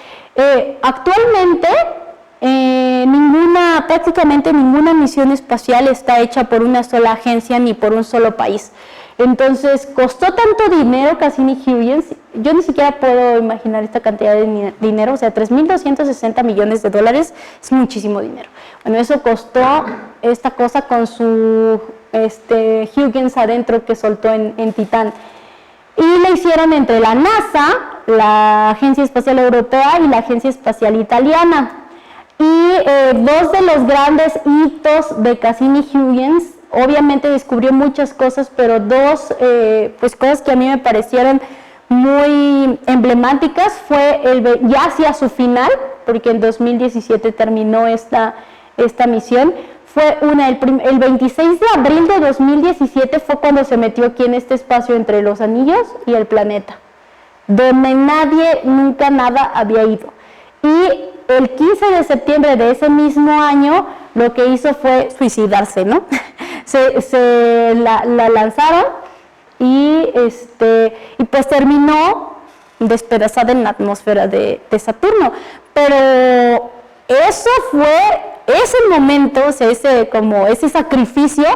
S2: actualmente prácticamente ninguna misión espacial está hecha por una sola agencia ni por un solo país. Entonces, costó tanto dinero Cassini-Huygens, yo ni siquiera puedo imaginar esta cantidad de dinero, o sea, 3.260 millones de dólares es muchísimo dinero. Bueno, eso costó esta cosa con su Huygens adentro que soltó en Titán. Y la hicieron entre la NASA, la Agencia Espacial Europea y la Agencia Espacial Italiana. Y 2 de los grandes hitos de Cassini-Huygens, obviamente descubrió muchas cosas, pero 2 pues cosas que a mí me parecieron muy emblemáticas fue ya hacia su final, porque en 2017 terminó esta misión. Fue el 26 de abril de 2017 fue cuando se metió aquí en este espacio entre los anillos y el planeta, donde nadie, nunca nada había ido. Y el 15 de septiembre de ese mismo año, lo que hizo fue suicidarse, ¿no? la lanzaron y pues terminó despedazada en la atmósfera de Saturno. Pero ese momento, o sea, ese sacrificio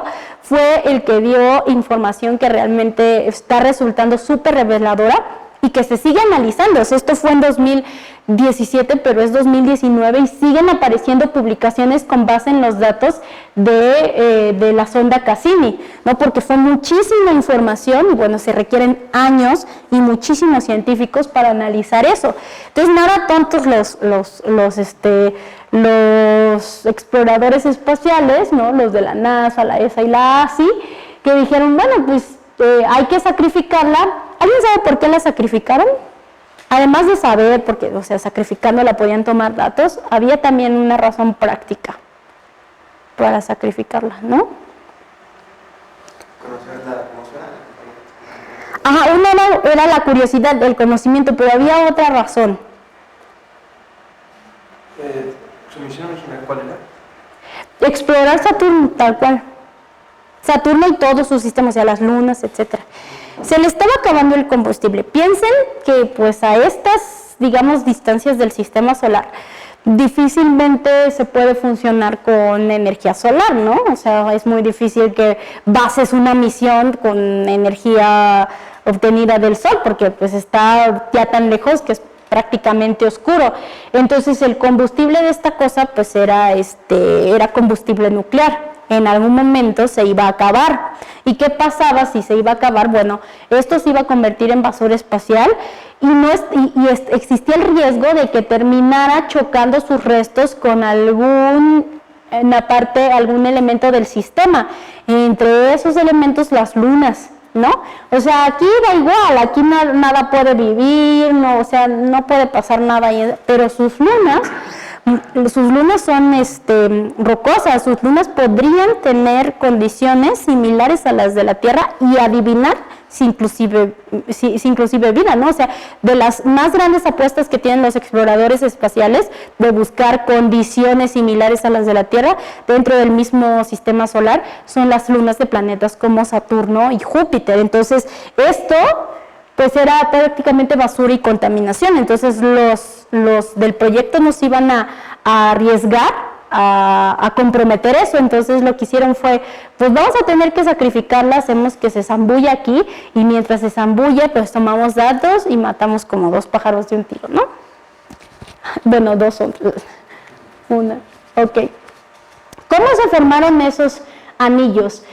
S2: fue el que dio información que realmente está resultando súper reveladora y que se sigue analizando. O sea, esto fue en 2017, pero es 2019 y siguen apareciendo publicaciones con base en los datos de la sonda Cassini, ¿no? Porque fue muchísima información y bueno, se requieren años y muchísimos científicos para analizar eso. Entonces, nada tontos los exploradores espaciales, ¿no? Los de la NASA, la ESA y la ASI, que dijeron, bueno, pues hay que sacrificarla. ¿Alguien sabe por qué la sacrificaron? Además de saber, porque, o sea, sacrificándola podían tomar datos, había también una razón práctica para sacrificarla, ¿no?
S1: ¿Conocer la atmósfera?
S2: Ajá, una era la curiosidad, el conocimiento, pero había otra razón.
S1: ¿Su misión original cuál era?
S2: Explorar Saturno, tal cual. Saturno y todos sus sistemas, o sea, las lunas, etc. Se le estaba acabando el combustible. Piensen que pues a estas, digamos, distancias del sistema solar, difícilmente se puede funcionar con energía solar, ¿no? O sea, es muy difícil que bases una misión con energía obtenida del sol, porque pues está ya tan lejos que es prácticamente oscuro. Entonces el combustible de esta cosa pues era combustible nuclear. En algún momento se iba a acabar. ¿Y qué pasaba si se iba a acabar? Bueno, esto se iba a convertir en basura espacial y existía el riesgo de que terminara chocando sus restos con algún elemento del sistema. Entre esos elementos las lunas, ¿no? O sea, aquí da igual, aquí nada puede vivir, no, o sea, no puede pasar nada, pero sus lunas son rocosas, sus lunas podrían tener condiciones similares a las de la Tierra y adivinar si inclusive vida, ¿no? O sea, de las más grandes apuestas que tienen los exploradores espaciales de buscar condiciones similares a las de la Tierra dentro del mismo sistema solar son las lunas de planetas como Saturno y Júpiter. Entonces, esto pues era prácticamente basura y contaminación. Entonces los del proyecto nos iban a arriesgar a comprometer eso. Entonces lo que hicieron fue, pues vamos a tener que sacrificarla, hacemos que se zambulla aquí y mientras se zambulle pues tomamos datos y matamos como 2 pájaros de un tiro, ¿no? Bueno, 2 son una, ok. ¿Cómo se formaron esos anillos?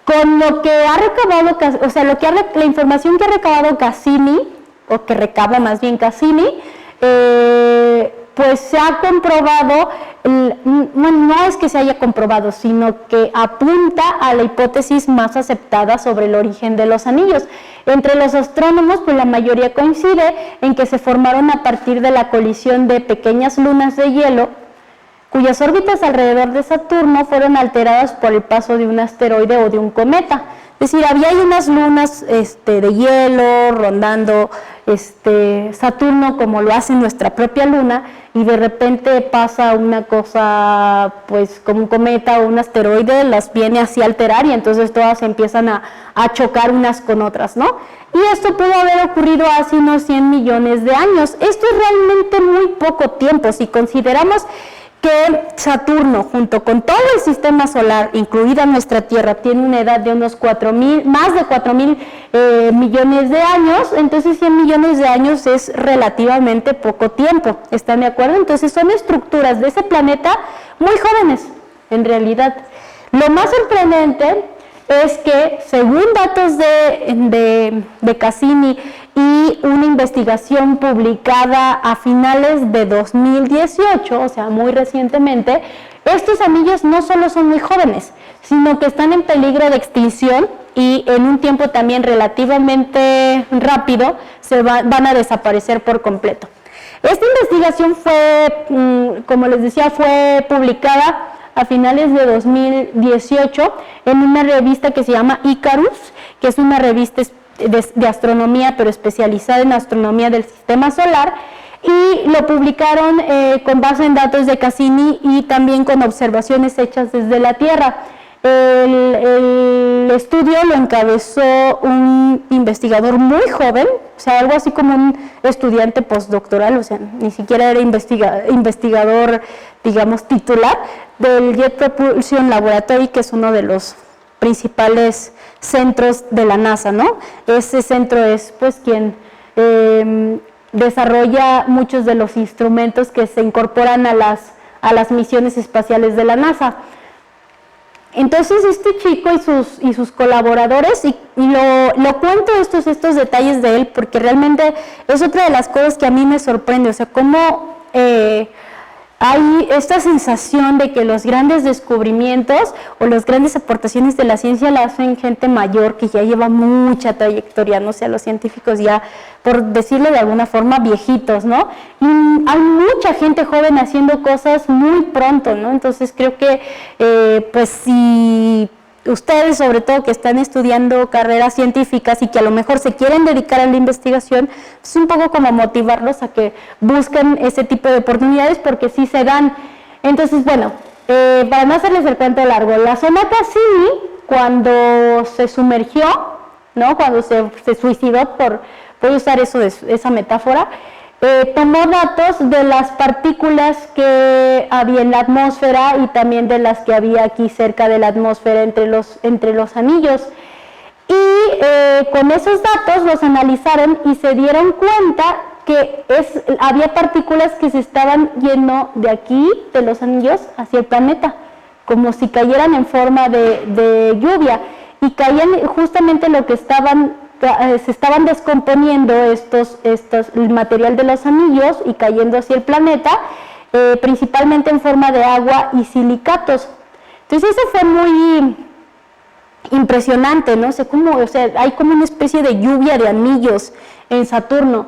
S2: Con lo que ha recabado, o sea, la información que ha recabado Cassini, o que recaba más bien Cassini, pues se ha comprobado, no es que se haya comprobado, sino que apunta a la hipótesis más aceptada sobre el origen de los anillos. Entre los astrónomos, pues la mayoría coincide en que se formaron a partir de la colisión de pequeñas lunas de hielo, cuyas órbitas alrededor de Saturno fueron alteradas por el paso de un asteroide o de un cometa. Es decir, había ahí unas lunas de hielo rondando Saturno como lo hace nuestra propia luna, y de repente pasa una cosa pues como un cometa o un asteroide, las viene así a alterar y entonces todas empiezan a chocar unas con otras, ¿no? Y esto pudo haber ocurrido hace unos 100 millones de años. Esto es realmente muy poco tiempo si consideramos que Saturno, junto con todo el sistema solar, incluida nuestra Tierra, tiene una edad de unos más de 4.000 millones de años. Entonces 100 millones de años es relativamente poco tiempo, ¿están de acuerdo? Entonces son estructuras de ese planeta muy jóvenes, en realidad. Lo más sorprendente es que, según datos de Cassini y una investigación publicada a finales de 2018, o sea, muy recientemente, estos anillos no solo son muy jóvenes, sino que están en peligro de extinción y en un tiempo también relativamente rápido van a desaparecer por completo. Esta investigación fue, como les decía, fue publicada a finales de 2018 en una revista que se llama Icarus, que es una revista de astronomía, pero especializada en astronomía del sistema solar, y lo publicaron con base en datos de Cassini y también con observaciones hechas desde la Tierra. El estudio lo encabezó un investigador muy joven, o sea, algo así como un estudiante postdoctoral, o sea, ni siquiera era investigador, digamos, titular, del Jet Propulsion Laboratory, que es uno de los principales centros de la NASA, ¿no? Ese centro es, pues, quien desarrolla muchos de los instrumentos que se incorporan a las misiones espaciales de la NASA. Entonces este chico y sus colaboradores, y lo cuento estos detalles de él porque realmente es otra de las cosas que a mí me sorprende, o sea, cómo hay esta sensación de que los grandes descubrimientos o las grandes aportaciones de la ciencia la hacen gente mayor que ya lleva mucha trayectoria, no sé, los científicos ya, por decirlo de alguna forma, viejitos, ¿no? Y hay mucha gente joven haciendo cosas muy pronto, ¿no? Entonces creo que, pues si ustedes, sobre todo que están estudiando carreras científicas y que a lo mejor se quieren dedicar a la investigación, es un poco como motivarlos a que busquen ese tipo de oportunidades porque sí se dan. Entonces, bueno, para no hacerles el cuento largo, la sonda Cassini, cuando se sumergió, ¿no? Cuando se suicidó, voy a usar esa metáfora, tomó datos de las partículas que había en la atmósfera y también de las que había aquí cerca de la atmósfera entre los anillos. Y con esos datos los analizaron y se dieron cuenta que había partículas que se estaban yendo de aquí, de los anillos, hacia el planeta, como si cayeran en forma de lluvia, y caían justamente lo que se estaban descomponiendo el material de los anillos y cayendo hacia el planeta, principalmente en forma de agua y silicatos. Entonces eso fue muy impresionante, ¿no? O sea, hay como una especie de lluvia de anillos en Saturno.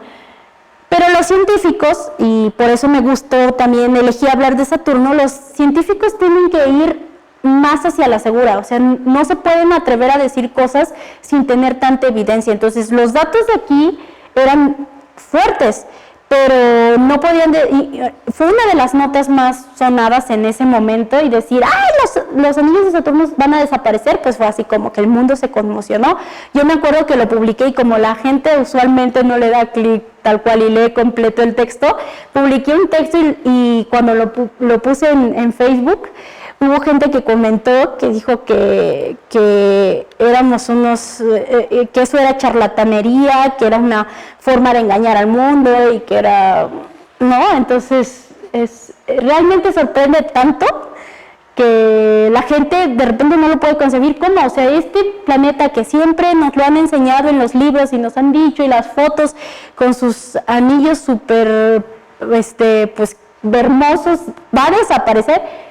S2: Pero los científicos, y por eso me gustó también, elegí hablar de Saturno, los científicos tienen que ir más hacia la segura, o sea, no se pueden atrever a decir cosas sin tener tanta evidencia. Entonces los datos de aquí eran fuertes, pero no podían, fue una de las notas más sonadas en ese momento, y decir, ¡ay, los anillos de Saturno van a desaparecer! Pues fue así como que el mundo se conmocionó. Yo me acuerdo que lo publiqué y como la gente usualmente no le da clic tal cual y lee completo el texto, publiqué un texto y cuando lo puse en Facebook, hubo gente que comentó, que dijo que éramos que eso era charlatanería, que era una forma de engañar al mundo y que era, ¿no? Entonces, realmente sorprende tanto que la gente de repente no lo puede concebir. ¿Cómo? O sea, este planeta que siempre nos lo han enseñado en los libros y nos han dicho, y las fotos con sus anillos súper, pues, hermosos, ¿va a desaparecer?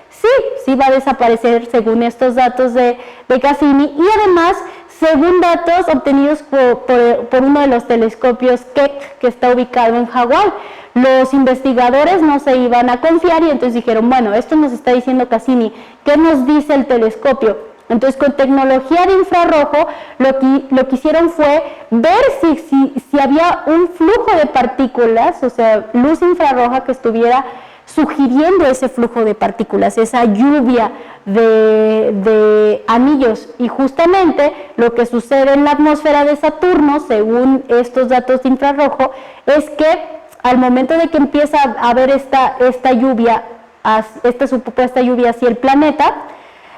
S2: Sí va a desaparecer según estos datos de Cassini, y además según datos obtenidos por uno de los telescopios Keck, que está ubicado en Hawái. Los investigadores no se iban a confiar y entonces dijeron, bueno, esto nos está diciendo Cassini, ¿qué nos dice el telescopio? Entonces, con tecnología de infrarrojo, lo que hicieron fue ver si había un flujo de partículas, o sea, luz infrarroja que estuviera sugiriendo ese flujo de partículas, esa lluvia de anillos. Y justamente lo que sucede en la atmósfera de Saturno, según estos datos de infrarrojo, es que al momento de que empieza a haber esta lluvia, esta supuesta lluvia hacia el planeta,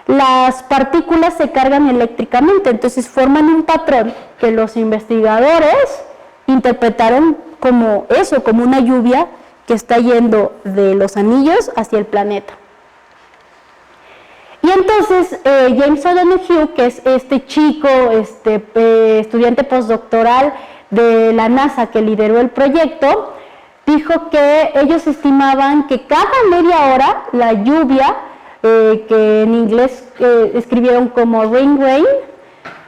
S2: las partículas se cargan eléctricamente, entonces forman un patrón que los investigadores interpretaron como eso, como una lluvia que está yendo de los anillos hacia el planeta. Y entonces James O'Donoghue, que es este chico, estudiante postdoctoral de la NASA que lideró el proyecto, dijo que ellos estimaban que cada media hora la lluvia, que en inglés escribieron como rain,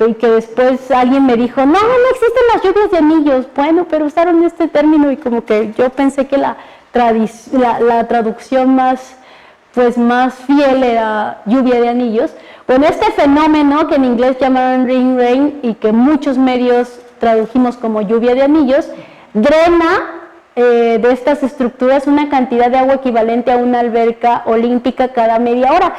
S2: y que después alguien me dijo, no existen las lluvias de anillos. Bueno, pero usaron este término y como que yo pensé que la traducción más fiel era lluvia de anillos. Bueno, este fenómeno que en inglés llamaron rain y que muchos medios tradujimos como lluvia de anillos, drena de estas estructuras una cantidad de agua equivalente a una alberca olímpica cada media hora.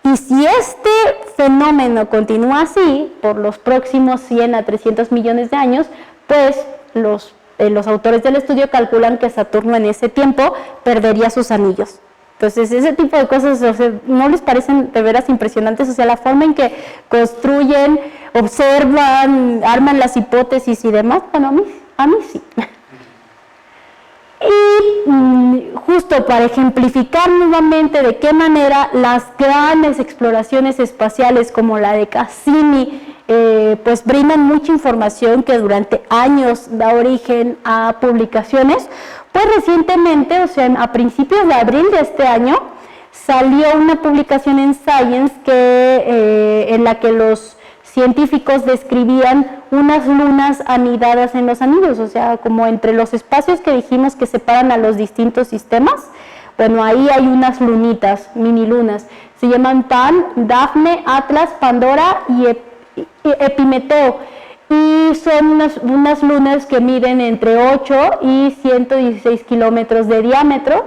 S2: Y si este fenómeno continúa así por los próximos 100 a 300 millones de años, pues los autores del estudio calculan que Saturno en ese tiempo perdería sus anillos. Entonces, ese tipo de cosas, o sea, ¿no les parecen de veras impresionantes? O sea, la forma en que construyen, observan, arman las hipótesis y demás, bueno, a mí sí. Y justo para ejemplificar nuevamente de qué manera las grandes exploraciones espaciales como la de Cassini pues brindan mucha información que durante años da origen a publicaciones, pues recientemente, o sea, a principios de abril de este año, salió una publicación en Science en la que los científicos describían unas lunas anidadas en los anillos, o sea, como entre los espacios que dijimos que separan a los distintos sistemas. Bueno, ahí hay unas lunitas, mini lunas, se llaman Pan, Dafne, Atlas, Pandora y Epimeteo, y son unas lunas que miden entre 8 y 116 kilómetros de diámetro,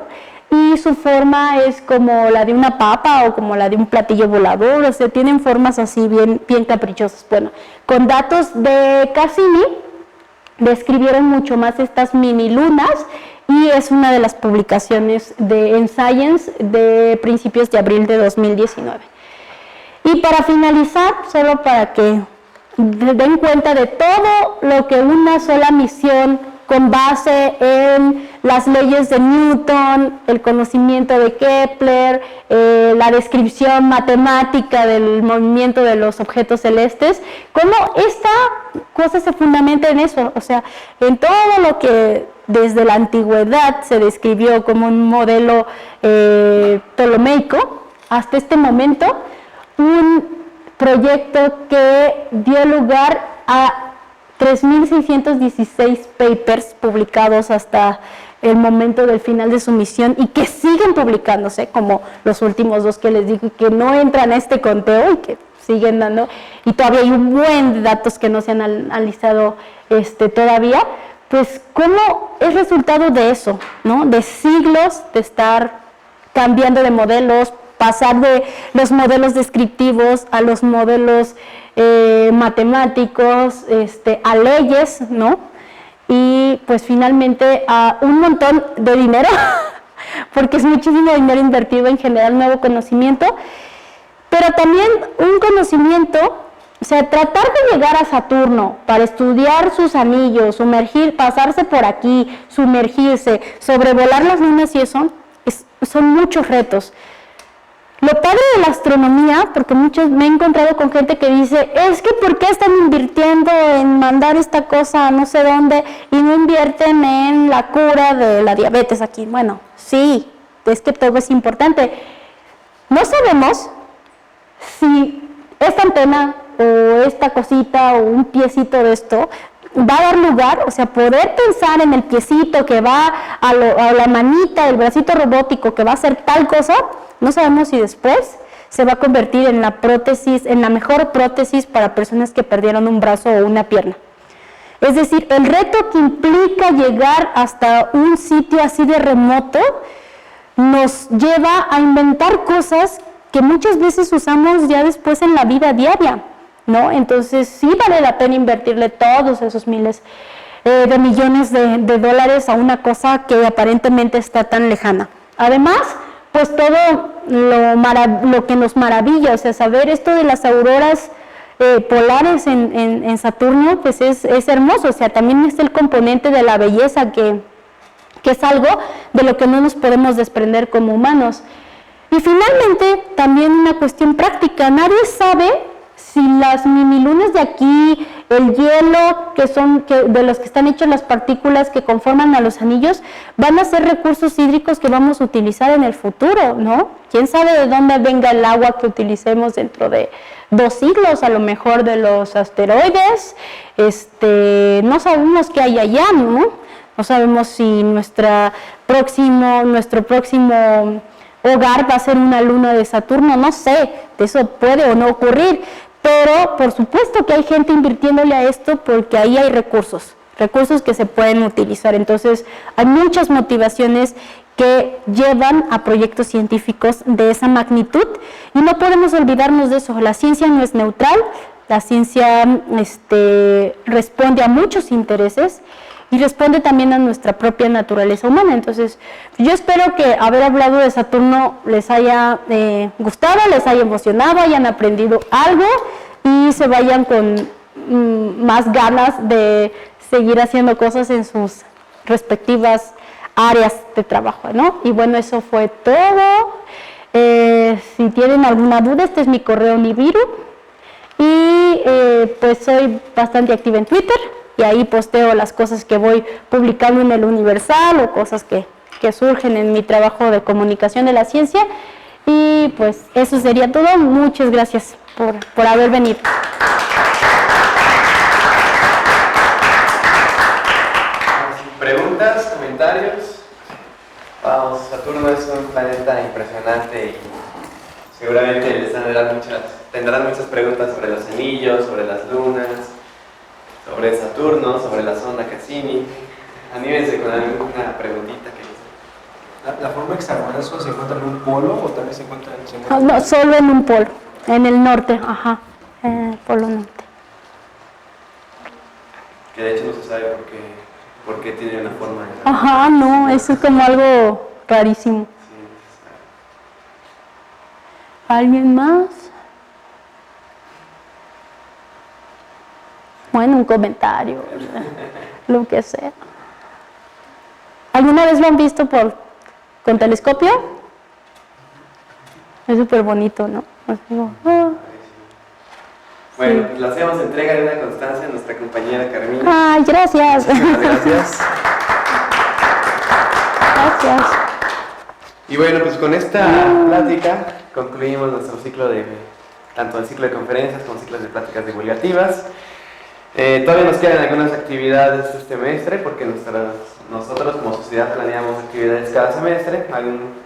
S2: y su forma es como la de una papa o como la de un platillo volador, o sea, tienen formas así bien caprichosas. Bueno, con datos de Cassini describieron mucho más estas mini lunas y es una de las publicaciones en Science de principios de abril de 2019. Y para finalizar, solo para que den cuenta de todo lo que una sola misión con base en las leyes de Newton, el conocimiento de Kepler, la descripción matemática del movimiento de los objetos celestes, cómo esta cosa se fundamenta en eso, o sea, en todo lo que desde la antigüedad se describió como un modelo ptolomeico, hasta este momento, un proyecto que dio lugar a 3.616 papers publicados hasta el momento del final de su misión y que siguen publicándose, como los últimos dos que les digo, que no entran a este conteo y que siguen dando, y todavía hay un buen de datos que no se han analizado todavía, pues cómo es resultado de eso, ¿no? De siglos de estar cambiando de modelos, pasar de los modelos descriptivos a los modelos matemáticos, a leyes, ¿no? Y pues finalmente a un montón de dinero, porque es muchísimo dinero invertido en generar nuevo conocimiento, pero también un conocimiento, o sea, tratar de llegar a Saturno para estudiar sus anillos, pasarse por aquí, sumergirse, sobrevolar las lunas y eso, son muchos retos. Lo padre de la astronomía, porque me he encontrado con gente que dice, es que ¿por qué están invirtiendo en mandar esta cosa a no sé dónde y no invierten en la cura de la diabetes aquí? Bueno, sí, es que todo es importante. No sabemos si esta antena o esta cosita o un piecito de esto, va a dar lugar, o sea, poder pensar en el piecito que va a la manita, el bracito robótico que va a hacer tal cosa, no sabemos si después se va a convertir en la prótesis, en la mejor prótesis para personas que perdieron un brazo o una pierna. Es decir, el reto que implica llegar hasta un sitio así de remoto nos lleva a inventar cosas que muchas veces usamos ya después en la vida diaria, ¿no? Entonces sí vale la pena invertirle todos esos miles de millones de dólares a una cosa que aparentemente está tan lejana. Además, pues todo lo que nos maravilla, o sea, saber esto de las auroras polares en Saturno, pues es hermoso, o sea, también es el componente de la belleza que es algo de lo que no nos podemos desprender como humanos. Y finalmente, también una cuestión práctica, nadie sabe si las minilunas de aquí, el hielo de los que están hechas las partículas que conforman a los anillos, van a ser recursos hídricos que vamos a utilizar en el futuro, ¿no? ¿Quién sabe de dónde venga el agua que utilicemos dentro de 2 siglos, a lo mejor de los asteroides? No sabemos qué hay allá, ¿no? No sabemos si nuestro próximo hogar va a ser una luna de Saturno, no sé, eso puede o no ocurrir, pero por supuesto que hay gente invirtiéndole a esto porque ahí hay recursos que se pueden utilizar. Entonces hay muchas motivaciones que llevan a proyectos científicos de esa magnitud y no podemos olvidarnos de eso. La ciencia no es neutral, la ciencia responde a muchos intereses y responde también a nuestra propia naturaleza humana. Entonces, yo espero que haber hablado de Saturno les haya gustado, les haya emocionado, hayan aprendido algo y se vayan con más ganas de seguir haciendo cosas en sus respectivas áreas de trabajo, ¿no? Y bueno, eso fue todo. Si tienen alguna duda, este es mi correo Nibiru y pues soy bastante activa en Twitter. Y ahí posteo las cosas que voy publicando en el Universal o cosas que surgen en mi trabajo de comunicación de la ciencia. Y pues eso sería todo. Muchas gracias por haber venido.
S1: ¿Preguntas? ¿Comentarios? Vamos, Saturno es un planeta impresionante y seguramente les tendrán muchas preguntas sobre los anillos, sobre las lunas, sobre Saturno, sobre la sonda Cassini. Anímense con alguna preguntita que
S3: ¿La forma hexagonal solo se encuentra en un polo o también se encuentra en
S2: No, solo en un polo, en el norte, ajá, polo norte.
S1: Que de hecho no se sabe por qué tiene una forma de...
S2: Ajá, no, eso es como algo rarísimo.
S1: Sí,
S2: ¿Alguien más? Bueno, un comentario, lo que sea. ¿Alguna vez lo han visto con telescopio? Es súper bonito, ¿no?
S1: Bueno, le hacemos entrega de una constancia a nuestra compañera Carmina.
S2: Ay, gracias.
S1: Gracias.
S2: Gracias.
S1: Y bueno, pues con esta plática concluimos nuestro ciclo tanto el ciclo de conferencias como ciclos de pláticas divulgativas. Todavía nos quedan algunas actividades este semestre porque nosotros como sociedad planeamos actividades cada semestre,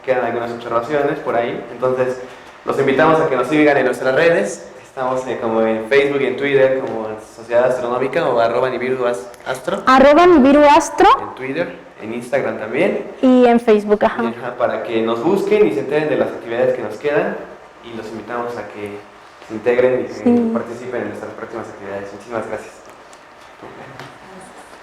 S1: quedan algunas observaciones por ahí, entonces los invitamos a que nos sigan en nuestras redes. Estamos como en Facebook y en Twitter como Sociedad Astronómica o @NibiruAstro.
S2: @NibiruAstro.
S1: En Twitter, en Instagram también.
S2: Y en Facebook, ajá.
S1: Para que nos busquen y se enteren de las actividades que nos quedan y los invitamos a que se integren y que participen en nuestras próximas actividades. Muchísimas gracias.